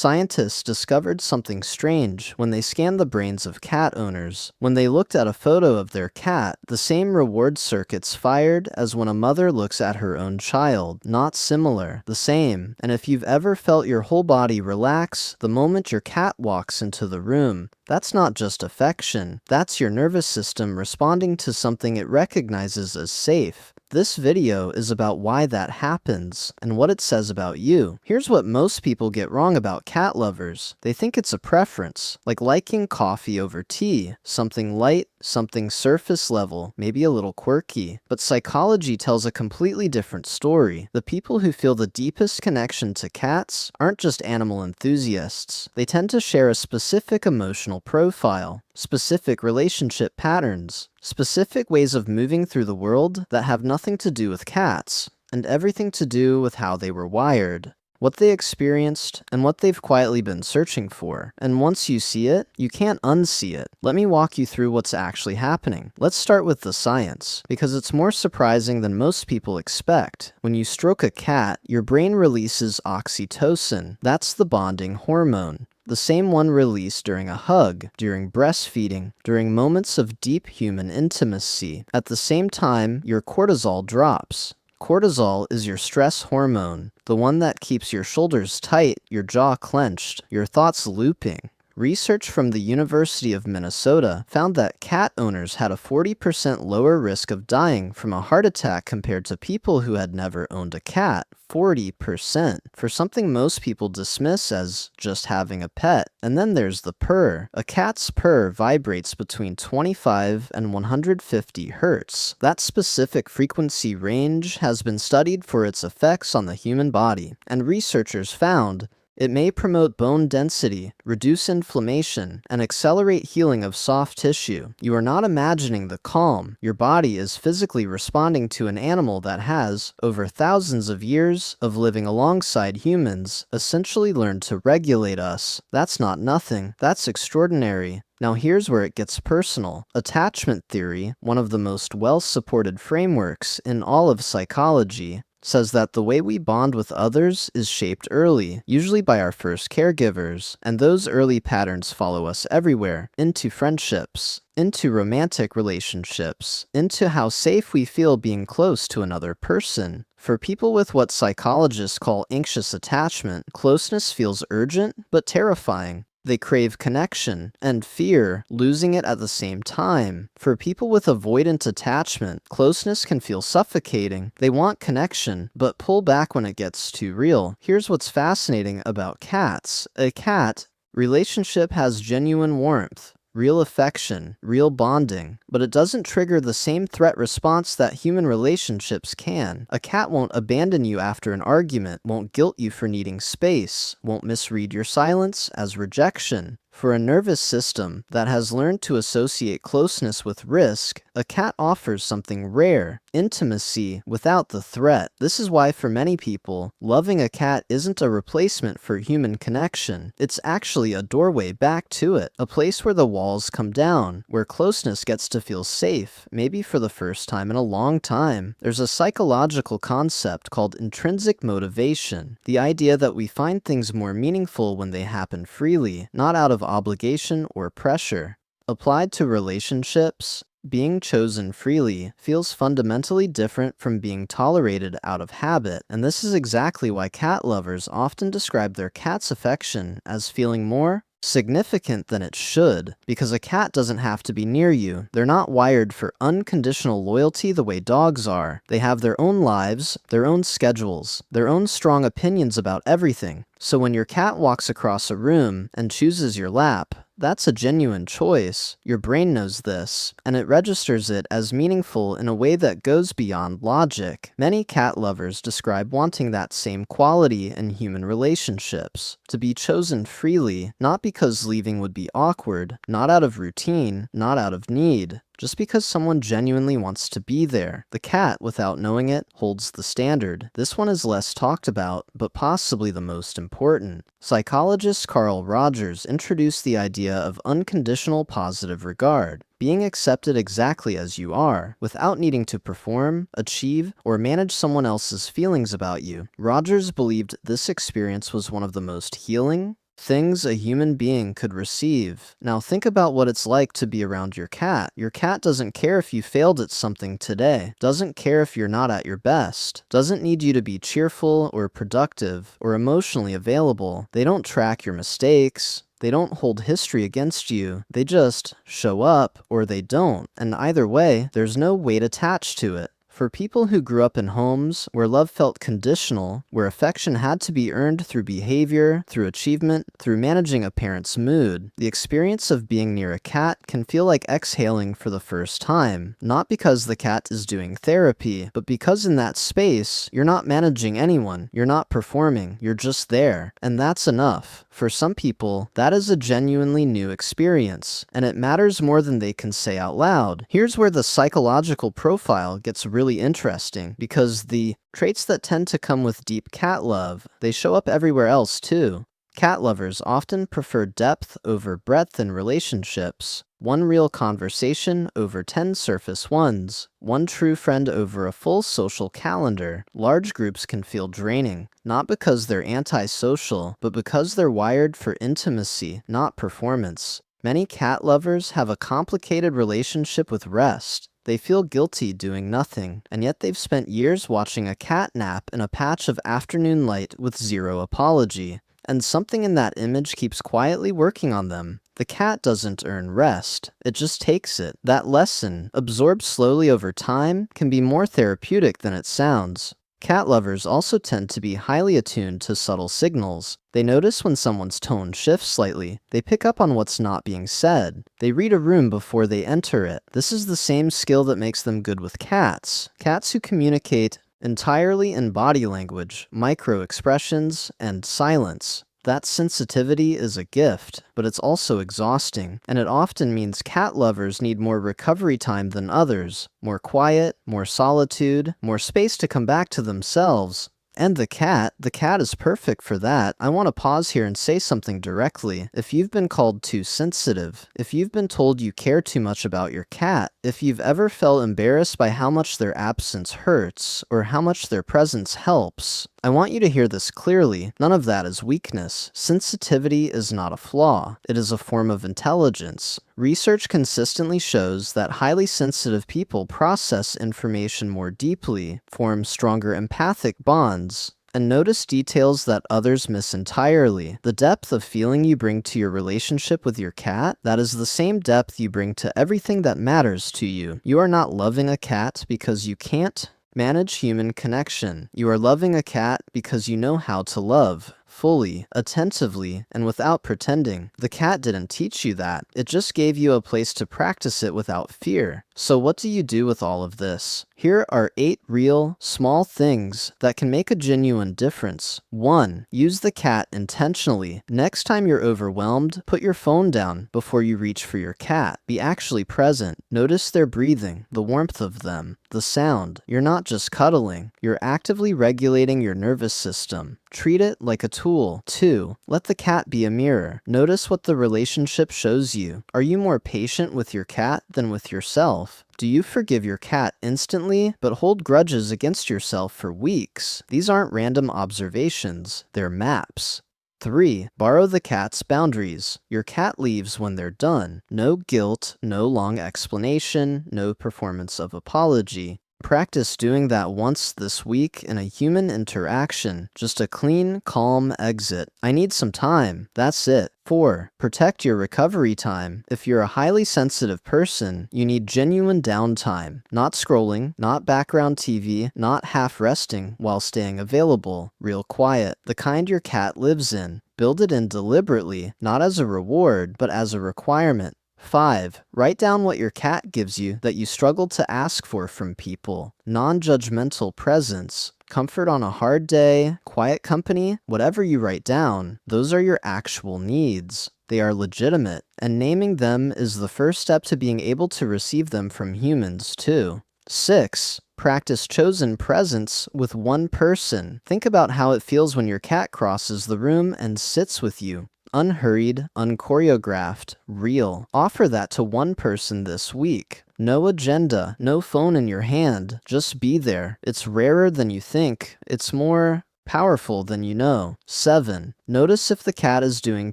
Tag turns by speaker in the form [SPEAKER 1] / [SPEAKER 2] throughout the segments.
[SPEAKER 1] Scientists discovered something strange when they scanned the brains of cat owners. When they looked at a photo of their cat, the same reward circuits fired as when a mother looks at her own child. Not similar, the same. And if you've ever felt your whole body relax the moment your cat walks into the room, that's not just affection. That's your nervous system responding to something it recognizes as safe. This video is about why that happens and what it says about you. Here's what most people get wrong about cat lovers. They think it's a preference, like liking coffee over tea, something light, something surface level, maybe a little quirky. But psychology tells a completely different story. The people who feel the deepest connection to cats aren't just animal enthusiasts. They tend to share a specific emotional profile, specific relationship patterns, specific ways of moving through the world that have nothing to do with cats, and everything to do with how they were wired, what they experienced, and what they've quietly been searching for. And once you see it, you can't unsee it. Let me walk you through what's actually happening. Let's start with the science, because it's more surprising than most people expect. When you stroke a cat, your brain releases oxytocin. That's the bonding hormone. The same one released during a hug, during breastfeeding, during moments of deep human intimacy. At the same time, your cortisol drops. Cortisol is your stress hormone, the one that keeps your shoulders tight, your jaw clenched, your thoughts looping. Research from the University of Minnesota found that cat owners had a 40% lower risk of dying from a heart attack compared to people who had never owned a cat. 40% for something most people dismiss as just having a pet. And then there's the purr. A cat's purr vibrates between 25 and 150 hertz. That specific frequency range has been studied for its effects on the human body, and researchers found it may promote bone density, reduce inflammation, and accelerate healing of soft tissue. You are not imagining the calm. Your body is physically responding to an animal that has, over thousands of years of living alongside humans, essentially learned to regulate us. That's not nothing. That's extraordinary. Now here's where it gets personal. Attachment theory, one of the most well-supported frameworks in all of psychology, says that the way we bond with others is shaped early, usually by our first caregivers, and those early patterns follow us everywhere, into friendships, into romantic relationships, into how safe we feel being close to another person. For people with what psychologists call anxious attachment, closeness feels urgent but terrifying. They crave connection and fear losing it at the same time. For people with avoidant attachment, closeness can feel suffocating. They want connection, but pull back when it gets too real. Here's what's fascinating about cats. A cat relationship has genuine warmth, real affection, real bonding, but it doesn't trigger the same threat response that human relationships can. A cat won't abandon you after an argument, won't guilt you for needing space, won't misread your silence as rejection. For a nervous system that has learned to associate closeness with risk, a cat offers something rare: intimacy without the threat. This is why for many people, loving a cat isn't a replacement for human connection. It's actually a doorway back to it, a place where the walls come down, where closeness gets to feel safe, maybe for the first time in a long time. There's a psychological concept called intrinsic motivation, the idea that we find things more meaningful when they happen freely, not out of obligation or pressure. Applied to relationships, being chosen freely feels fundamentally different from being tolerated out of habit, and this is exactly why cat lovers often describe their cat's affection as feeling more significant than it should, because a cat doesn't have to be near you. They're not wired for unconditional loyalty the way dogs are. They have their own lives, their own schedules, their own strong opinions about everything. So when your cat walks across a room and chooses your lap, that's a genuine choice. Your brain knows this, and it registers it as meaningful in a way that goes beyond logic. Many cat lovers describe wanting that same quality in human relationships, to be chosen freely, not because leaving would be awkward, not out of routine, not out of need, just because someone genuinely wants to be there. The cat, without knowing it, holds the standard. This one is less talked about, but possibly the most important. Psychologist Carl Rogers introduced the idea of unconditional positive regard, being accepted exactly as you are, without needing to perform, achieve, or manage someone else's feelings about you. Rogers believed this experience was one of the most healing, things a human being could receive. Now think about what it's like to be around your cat. Your cat doesn't care if you failed at something today, doesn't care if you're not at your best, doesn't need you to be cheerful or productive or emotionally available. They don't track your mistakes. They don't hold history against you. They just show up or they don't. And either way, there's no weight attached to it. For people who grew up in homes where love felt conditional, where affection had to be earned through behavior, through achievement, through managing a parent's mood, the experience of being near a cat can feel like exhaling for the first time. Not because the cat is doing therapy, but because in that space, you're not managing anyone, you're not performing, you're just there. And that's enough. For some people, that is a genuinely new experience, and it matters more than they can say out loud. Here's where the psychological profile gets really interesting, because the traits that tend to come with deep cat love, they show up everywhere else too. Cat lovers often prefer depth over breadth in relationships, one real conversation over 10 surface ones, one true friend over a full social calendar. Large groups can feel draining, not because they're antisocial, but because they're wired for intimacy, not performance. Many cat lovers have a complicated relationship with rest. They feel guilty doing nothing, and yet they've spent years watching a cat nap in a patch of afternoon light with zero apology. And something in that image keeps quietly working on them. The cat doesn't earn rest, it just takes it. That lesson, absorbed slowly over time, can be more therapeutic than it sounds. Cat lovers also tend to be highly attuned to subtle signals. They notice when someone's tone shifts slightly. They pick up on what's not being said. They read a room before they enter it. This is the same skill that makes them good with cats. Cats who communicate entirely in body language, micro-expressions, and silence. That sensitivity is a gift, but it's also exhausting, and it often means cat lovers need more recovery time than others, more quiet, more solitude, more space to come back to themselves. And the cat is perfect for that. I want to pause here and say something directly. If you've been called too sensitive, if you've been told you care too much about your cat, if you've ever felt embarrassed by how much their absence hurts, or how much their presence helps, I want you to hear this clearly. None of that is weakness. Sensitivity is not a flaw. It is a form of intelligence. Research consistently shows that highly sensitive people process information more deeply, form stronger empathic bonds, and notice details that others miss entirely. The depth of feeling you bring to your relationship with your cat, that is the same depth you bring to everything that matters to you. You are not loving a cat because you can't manage human connection. You are loving a cat because you know how to love. Fully, attentively, and without pretending. The cat didn't teach you that. It just gave you a place to practice it without fear. So what do you do with all of this? Here are 8 real, small things that can make a genuine difference. 1. Use the cat intentionally. Next time you're overwhelmed, put your phone down before you reach for your cat. Be actually present. Notice their breathing, the warmth of them, the sound. You're not just cuddling. You're actively regulating your nervous system. Treat it like a tool. 2. Let the cat be a mirror. Notice what the relationship shows you. Are you more patient with your cat than with yourself? Do you forgive your cat instantly, but hold grudges against yourself for weeks? These aren't random observations, they're maps. 3. Borrow the cat's boundaries. Your cat leaves when they're done. No guilt, no long explanation, no performance of apology. Practice doing that once this week in a human interaction. Just a clean, calm exit. I need some time. That's it. 4. Protect your recovery time. If you're a highly sensitive person, you need genuine downtime. Not scrolling, not background TV, not half resting while staying available. Real quiet. The kind your cat lives in. Build it in deliberately, not as a reward, but as a requirement. 5. Write down what your cat gives you that you struggle to ask for from people. Non-judgmental presence. Comfort on a hard day, quiet company, whatever you write down, those are your actual needs. They are legitimate, and naming them is the first step to being able to receive them from humans, too. 6. Practice chosen presence with one person. Think about how it feels when your cat crosses the room and sits with you. Unhurried, unchoreographed, real. Offer that to one person this week. No agenda, no phone in your hand. Just be there. It's rarer than you think. It's more powerful than you know. 7. Notice if the cat is doing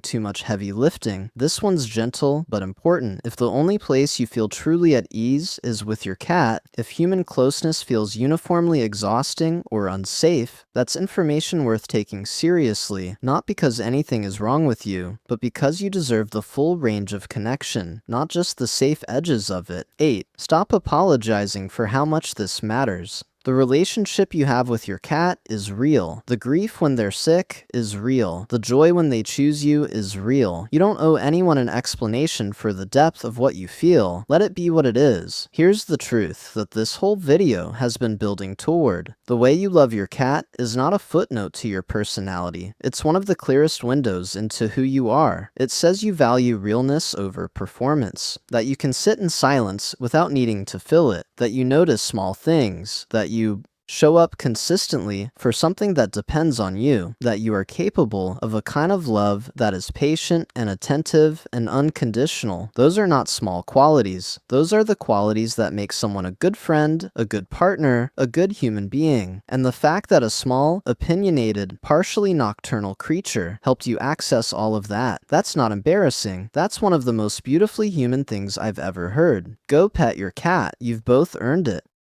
[SPEAKER 1] too much heavy lifting. This one's gentle but important. If the only place you feel truly at ease is with your cat, if human closeness feels uniformly exhausting or unsafe, that's information worth taking seriously, not because anything is wrong with you, but because you deserve the full range of connection, not just the safe edges of it. 8. Stop apologizing for how much this matters. The relationship you have with your cat is real. The grief when they're sick is real. The joy when they choose you is real. You don't owe anyone an explanation for the depth of what you feel. Let it be what it is. Here's the truth that this whole video has been building toward. The way you love your cat is not a footnote to your personality. It's one of the clearest windows into who you are. It says you value realness over performance, that you can sit in silence without needing to fill it, that you notice small things, that you show up consistently for something that depends on you, that you are capable of a kind of love that is patient and attentive and unconditional. Those are not small qualities. Those are the qualities that make someone a good friend, a good partner, a good human being. And the fact that a small, opinionated, partially nocturnal creature helped you access all of that, that's not embarrassing. That's one of the most beautifully human things I've ever heard. Go pet your cat. You've both earned it.